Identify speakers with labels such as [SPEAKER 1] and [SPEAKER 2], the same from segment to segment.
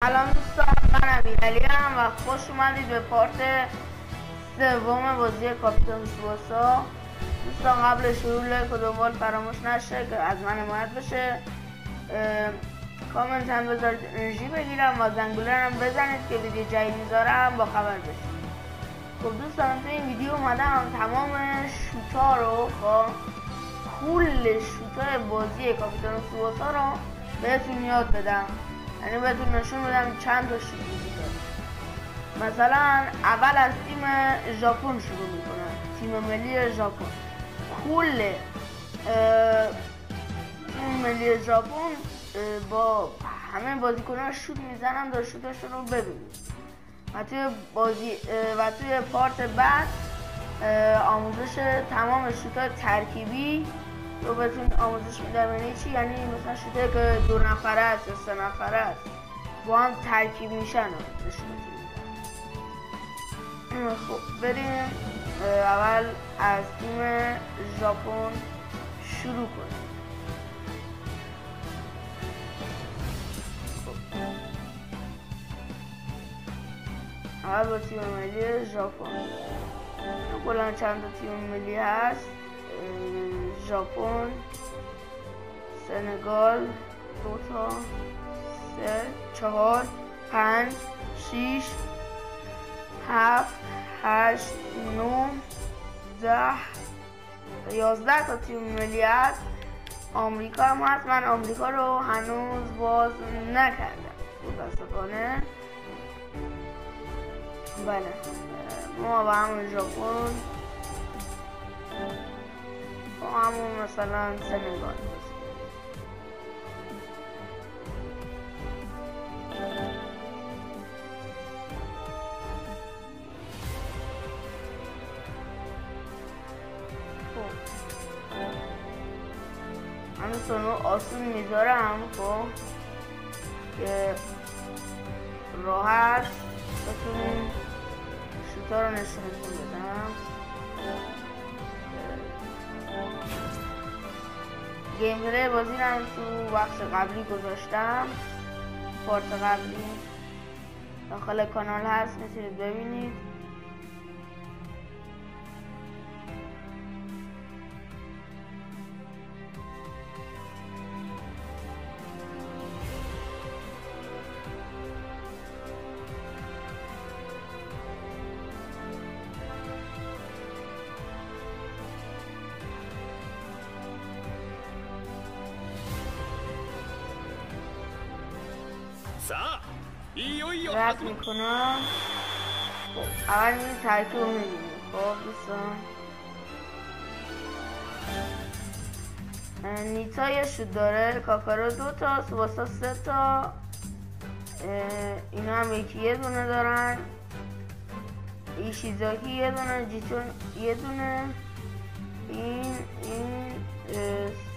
[SPEAKER 1] سلام دوستان، من امیرعلی ام و خوش اومدید به پارت سوم بازی کاپیتان سوباسا. دوستان قبل شروع لایک و دنبال فراموش نشه که از من حمایت بشه. کامنت هم بذارید انرژی بگیرم و زنگوله هم بزنید که ویدیو جدید میذارم با خبر بشید. خب دوستان تو این ویدیو اومدم تمام شوتا رو کل شوتای بازی کاپیتان سوباسا رو بهتون یاد بدم، یعنی بهتون نشون بدم چند تا شوت وجود داره. مثلا اول از تیم ژاپن شروع میکنم، تیم ملی ژاپن. کل تیم ملی ژاپن با همه بازیکن‌ها شوت میزنن، تا شوتاشون رو ببینید و توی پارت بعد آموزش تمام شوت‌های ترکیبی رو بهتون آموزش میدم. یعنی چی؟ یعنی مثلا شوتایی که 2 نفره است یا 3 نفره است با هم ترکیب میشن رو نشون میدم. خب بریم اول از تیم ژاپن شروع کنیم. اول با تیم ملی ژاپن. کلا چند تا تیم ملی هست: ژاپن، سنگال، 2 تا، 3، 4، 5، 6، 7، 8، 9، 10، 11 تا تیم ملی هست. آمریکا هم هست. من آمریکا رو هنوز باز نکردم متاسفانه. بله ما با همون ژاپن با همون مثلا سنگال همین سونو آسون میذارم که راحت بتونیم شوتا رو نشون بدم. گیم پلی بازی رو تو بخش قبلی گذاشتم، پارت قبلی داخل کانال هست، میتونید ببینید. رد میکنم. خب اول این ترکیب رو میبینیم. خب دوستان نیتا یه شوت داره، کاکارو 2 تا، سوباسا 3 تا، اینا هم یه دونه دارن، ایشیزاکی یه دونه، جیچون یه دونه، این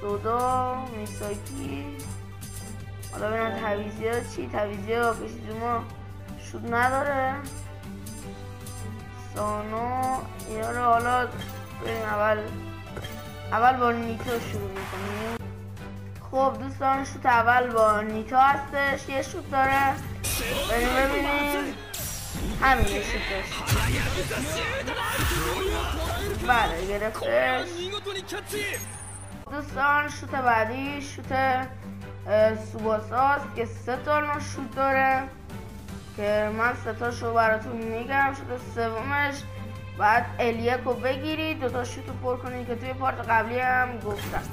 [SPEAKER 1] سودا، میساکی. حالا ببینم تعویضی‌ها چی. تعویضی‌ها کشیزوما شوت نداره. سانو اینا رو حالا بریم اول با نیتا شروع میکنیم. خب دوستان شوت اول با نیتا هستش، یه شوت داره. بریم ببینیم. همین یه شوت داشت. بله گرفتش. دوستان شوت بعدی شوت سوباساست که 3 تا شوت داره که من 3 تاشو براتون میگم. شوت سومش بعد الیک رو بگیرید، 2 تا شوت رو پر کنید که توی پارت قبلی هم گفتم.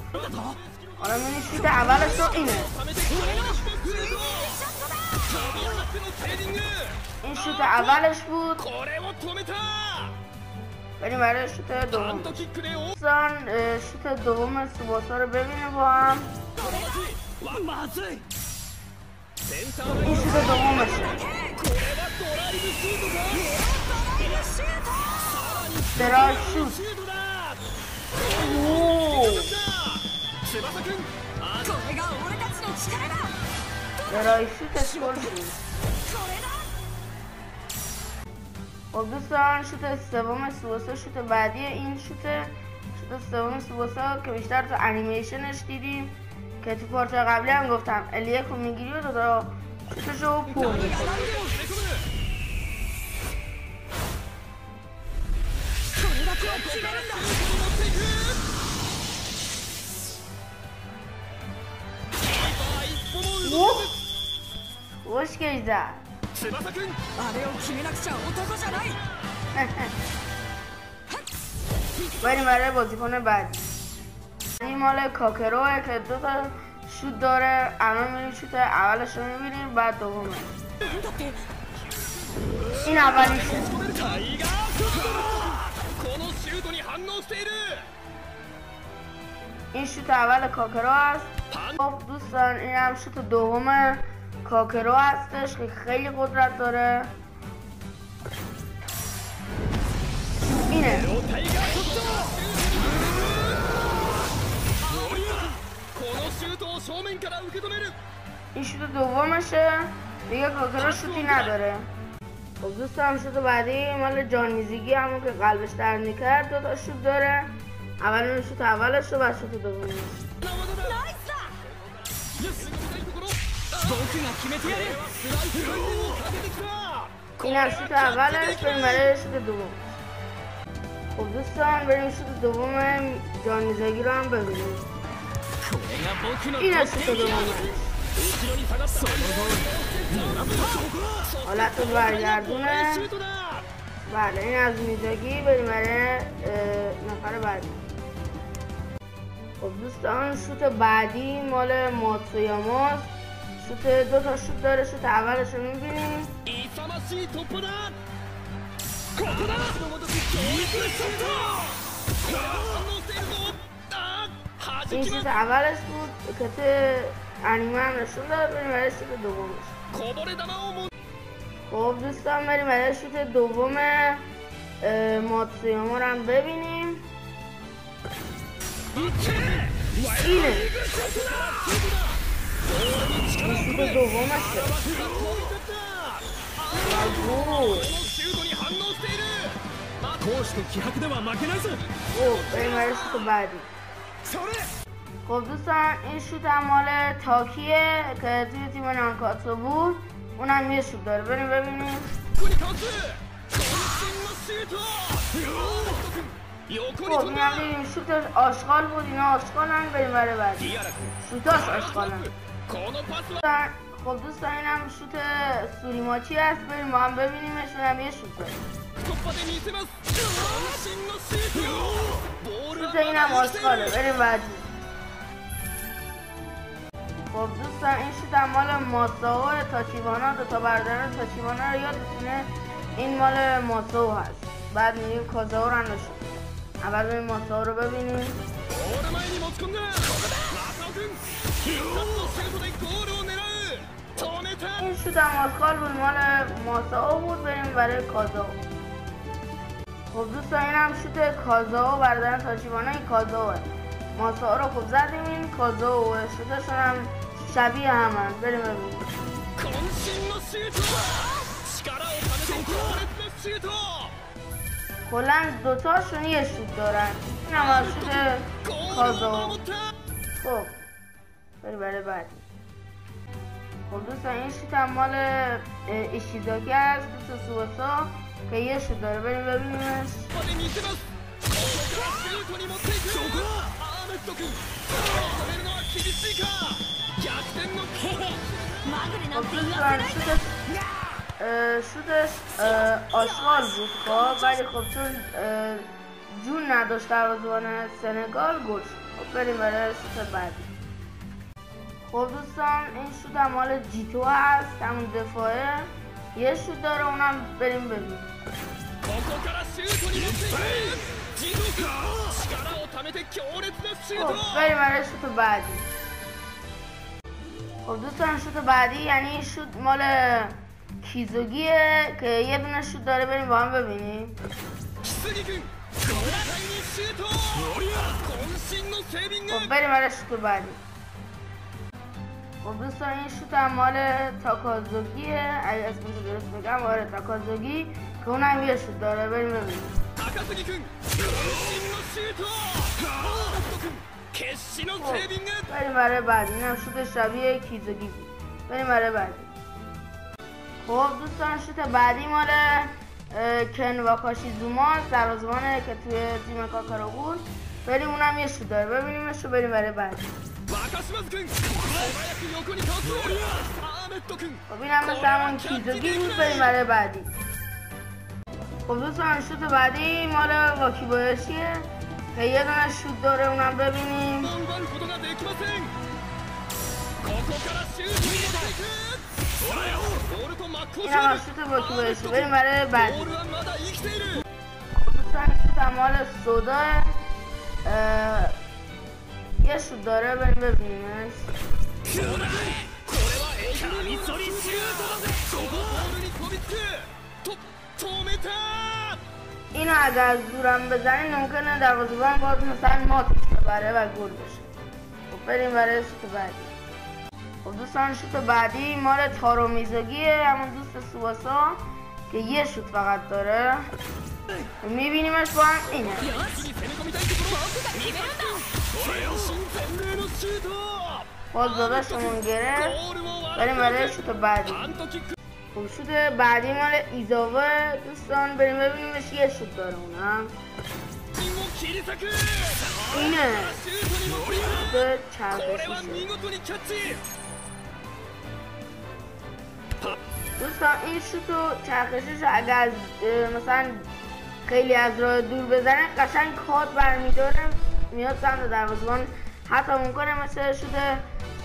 [SPEAKER 1] حالا میبینید شوت اولش رو اینه. این شوت اولش بود. بریم برای شوت دوم. دوستان شوت دوم سوباسا رو ببینیم با هم. این شوت دومشه. درای شوت. درای شوتش گل شد. خب دوستان شوت سوم سوباسا شوت بعدی این شوت سوم سوباسا که بیشتر تو انیمیشنش دیدیم که تو پارت قبلی هم گفتم الیک رو میگیری و 2 تا شوتشو پر میکنه. خوشگل زد. بریم برای بازیکن بعدی. این مال کاکروه که دو تا شوت داره. الان میریم شوت اولش رو میبینیم بعد دومه. این اولی شوت. این شوت اول کاکرو است. خب دوستان این هم شوت دوم کاکرو هستش که خیلی قدرت داره. اینه. این شوت دومشه. دیگه کاکرو شوتی نداره. خب دوستان شوت بعدی مال جان میزگی همون که قلبش در میکرد. دو تا شوت داره. اولین شوت اولش و بعد شوت دومش. این هم شوت اولش. بریم برای شوت دوم. خب دوستان بریم شوت دوم جان میزگی رو هم ببینیم. این هم شوت دومش. حالت رو برگردونه. بله این از میزگی. بریم برای نفر بعدی. خب دوستان شوت بعدی مال ماتسویاماست. شوت دو تا شوت داره. شوت اولش رو میبینیم. این شوت اولش بود که تو انیمه هم نشون داد. بریم برای شوت دومش. خب دوستان بریم برای شوت دوم ماتسویاما رو هم ببینیم. اینه. این شوت دومشه. بریم برای شوت بعدی. خب دوستان این شوت هم مال تاکیه که توی تیم نانکاتسو بود. اونم یه شوت داره. بریم ببینیم. خب این هم ببینیم شوتش آشغال بود. اینا آشغال هم. بریم برای بعدی. شوتاش آشغال هم. خب دوستان این هم شوت سوریماچی هست. بریم با هم ببینیمش. اونم یه شوت داره. شوت این هم آشغاله. بریم بعدی. خب دوستان این شوت هم مال ماساو تاچیوانا. دوتا بردارن تاچیوانا رو یادتونه. این مال ماساو هست. بعد میریم کازاو رو هم نشون. اول بریم ماساو رو ببینیم. این شوت هم آشغال بود. مال ماساو بود. بریم برای کازاو. خب دوستان این هم شوت کازاو بردارن تاچیوانا. این کازاوه. ماساو رو خوب زدیم. این کازاو شوتشون هم شبیه همه. بریم ببینیم. کلا دوتاشون یه شوت دارن. این هم از شوت کازاو. خب بریم برای بعدی. خب دوستان این شوت هم مال ایشیزاکی هست. دوست سوباسا که یه شوت داره. بریم ببینیمش. شوتش آشغال بود. خب ولی خب چون جون نداشت دروازه‌بان سنگال گل شد. خب بریم برای شوت بعدی. خب دوستان این شوت هم مال جیتو هست. همون دفاعه یه شوت داره. اونم بریم ببینیم. خب بریم برای شوت بعدی. خب دوستان شوت بعدی یعنی شوت مال کیزوگیه که یه دونه شوت داره. بریم با هم ببینیم. خب بریم برای شوت بعدی. خب دوستان این شوت هم مال تاکازوگیه. اگه اسمشو درست بگم. آره تاکازوگی که اونم یه شوت داره. بریم ببینیم. خب بریم برای بعدی. اینم شوت شبیه کیزوگی بود. بریم برای بعدی. خب دوستان شوت بعدی مال کن واکاشی زوما دروازه‌بان که توی تیم کاکارو بود. بریم اونم یه شوت داره ببینیمش رو بریم برای بعدی. خب اینم مثل همون کیزوگی بود. بریم برای بعدی. خب دوستان شوت بعدی مال واکیبایاشیه که یه دونه شوت داره اونم ببینیم. این هم شوت واکیبایاشی. بریم برای بعدی. دوستان شوت مال سودا یه شوت داره بریم ببینیمش. اینو اگر از دورم بزنید ممکنه دروازه‌بان باز مثلا ماتش ببره و گل بشه. خب بریم برای شوت بعدی. خب دوستان شوت بعدی مال تارو میزاگیه، همون دوست سوباسا که یه شوت فقط داره. میبینیمش با هم اینه. باز داداشمون گرفت. بریم برای شوت بعدی. خب شوت بعدی مال ایزاوه دوستان بریم ببینیمش یه شوت داره اونم. اینه شوت چرخشیشه. دوستان این شوت و چرخشش اگر مثلا خیلی از راه دور بزنه قشنگ کات برمیداره میاد سمت دروازه‌بان. حتی ممکنه مثل شوت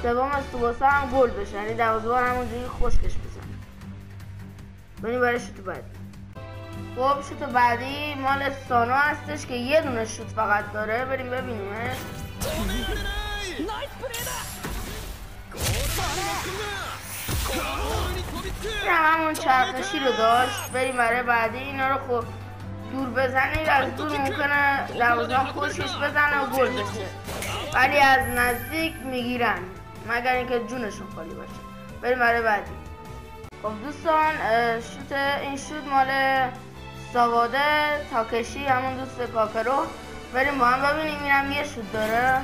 [SPEAKER 1] سوم سوباسا هم گل بشه، یعنی دروازه‌بان همونجوری خشکش بزنه. بریم برای شوت بعدی. خب شوت بعدی مال سانو هستش که یه دونه شوت فقط داره. بریم ببینیمش. این همون چرخشی رو داشت. بریم برای بعدی. اینا رو خب دور بزنید از دور ممکنه دروازه‌بان خشکش بزنه و گل بشه، ولی از نزدیک میگیرن مگر اینکه جونشون خالی باشه. بریم برای بعدی. خب دوستان این شوت مال ساواده تاکشی همون دوست کاکارو. بریم با هم ببینیم. اینم یه شوت داره.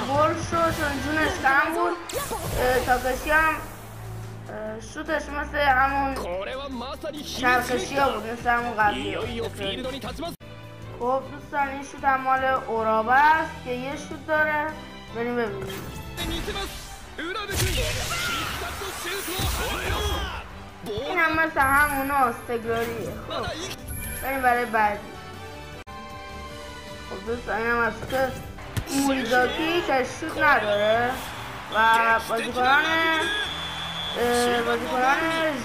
[SPEAKER 1] گل شد چون جونش کم بود. تاکشی هم شوتش مثل همون چرخشی ها بود، مثل همون قبلی. خب دوستان این شوت هم مال اورابه است که یه شوت داره. بریم ببینیم. این هم مثل همون استگلاریه. خب بریم برای بعدی. خب دوستان این هم از شوت موریزاکی که شوت نداره و بازیکنان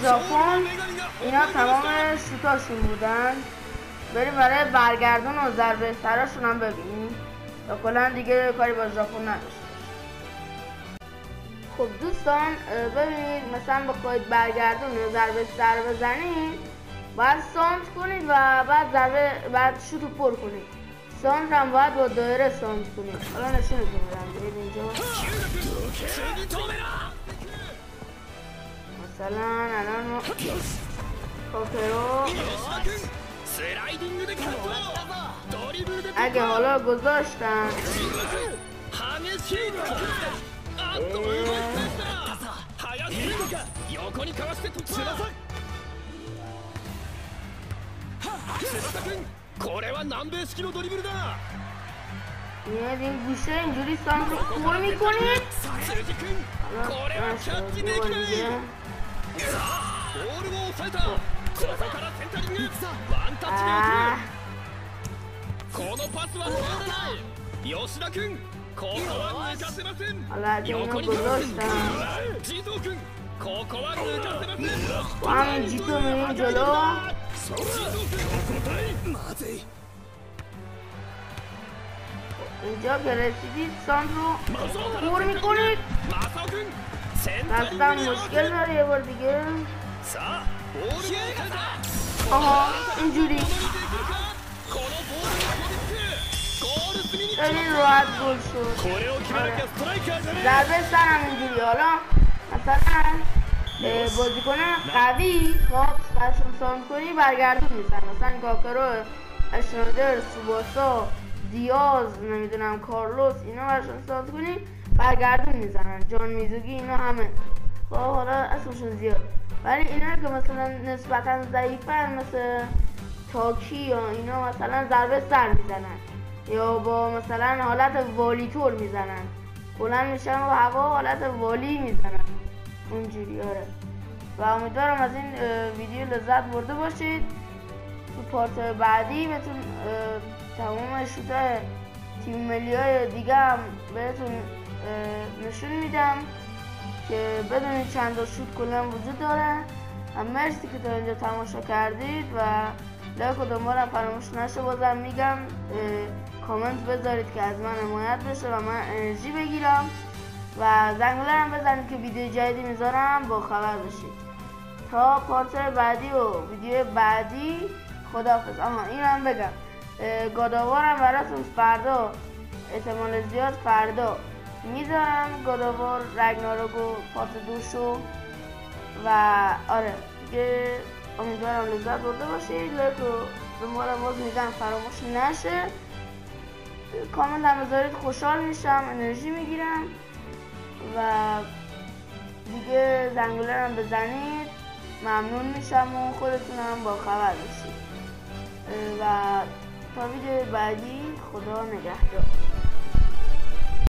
[SPEAKER 1] ژاپن اینا تمام شوتاشون بودن. بریم برای برگردون و ضربه سراشون هم ببینیم تا کلا دیگه کاری با ژاپن نداشته. خب دوستان ببینید مثلا بخواید برگردون یا ضربه سر بزنید باید سانت کنید و بعد شوتو پر کنید. سانت هم باید با دایره سانت کنید. حالا نشونتون میدم. برید اینجا مثلا الان ما کاکارو اگه حالا گذاشتن میاد این گوشه اینجوری سانت رو پر میکنید. حالا اینو گذاشتم با همین جیتو میریم جلو. اینجا که رسیدید سانت رو پر میکنید. دستم مشکل داره یه بار دیگه. آها اینجوری خیلی راحت گل شد. ضربه سر هم اینجوری. حالا مثلا بازیکن قوی خب برشون سانت کنی برگردون میزن. مثلا کاکارو اشنایدر، سوباسا، دیاز، نمیدونم کارلوس، اینا براشون ساز کنی برگردون میزنن. جان میزوگی، اینا همه خب حالا اسمشون زیاد، ولی اینا که مثلا نسبتا ضعیفن مثل تاکی یا اینا مثلا ضربه سر میزنن یا با مثلا حالت والیتور میزنن، بلند میشن و هوا حالت والی میزنن اونجوری. آره و امیدوارم از این ویدیو لذت برده باشید. تو پارت بعدی بهتون تمام شوت‌های تیم ملی‌های دیگه هم بهتون نشون میدم که بدونید چند تا شوت کلا وجود داره. مرسی که تا اینجا تماشا کردید و لایک و دنبالم فراموش نشه. بازم میگم کامنت بذارید که از من حمایت بشه و من انرژی بگیرم و زنگوله هم بزنید که ویدیو جدیدی میذارم با خبر بشید. تا پارت بعدی و ویدیو بعدی خداحافظ. این هم بگم گاداوارم براتون فردا احتمال زیاد فردا میذارم، گاداوار رگناروک و پارت دوشو و آره دیگه امیدوارم لذت برده باشید. لایک رو دنبالم باز میگم فراموش نشه. کامنت هم بذارید خوشحال میشم، انرژی میگیرم و دیگه زنگوله هم بزنید ممنون میشم و خودتون هم با خبر بشید و تا ویدیو بعدی خدا نگهدار.